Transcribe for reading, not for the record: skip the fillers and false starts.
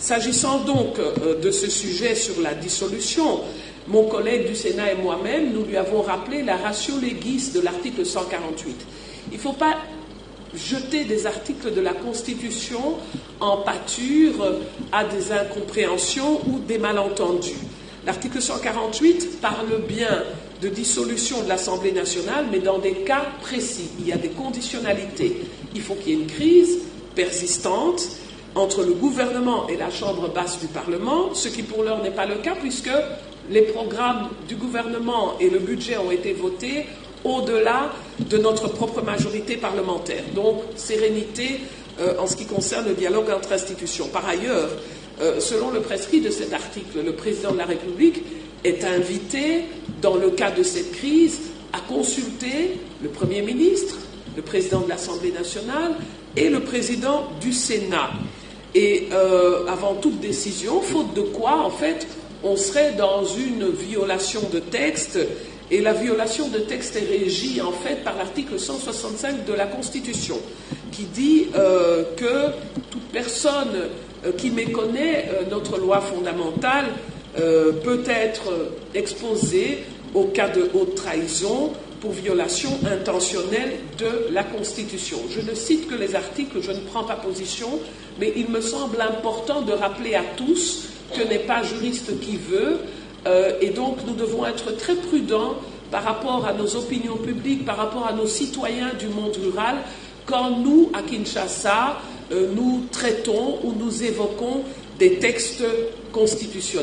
S'agissant donc de ce sujet sur la dissolution, mon collègue du Sénat et moi-même, nous lui avons rappelé la ratio legis de l'article 148. Il ne faut pas jeter des articles de la Constitution en pâture à des incompréhensions ou des malentendus. L'article 148 parle bien de dissolution de l'Assemblée nationale, mais dans des cas précis. Il y a des conditionnalités. Il faut qu'il y ait une crise persistante entre le gouvernement et la Chambre basse du Parlement, ce qui pour l'heure n'est pas le cas puisque les programmes du gouvernement et le budget ont été votés au-delà de notre propre majorité parlementaire. Donc, sérénité en ce qui concerne le dialogue entre institutions. Par ailleurs, selon le prescrit de cet article, le président de la République est invité, dans le cas de cette crise, à consulter le Premier ministre, le président de l'Assemblée nationale et le président du Sénat. Et avant toute décision, faute de quoi, en fait, on serait dans une violation de texte. Et la violation de texte est régie, en fait, par l'article 165 de la Constitution, qui dit que toute personne qui méconnaît notre loi fondamentale peut être exposée au cas de haute trahison pour violation intentionnelle de la Constitution. Je ne cite que les articles, je ne prends pas position, mais il me semble important de rappeler à tous que n'est pas juriste qui veut, et donc nous devons être très prudents par rapport à nos opinions publiques, par rapport à nos citoyens du monde rural, quand nous, à Kinshasa, nous traitons ou nous évoquons des textes constitutionnels.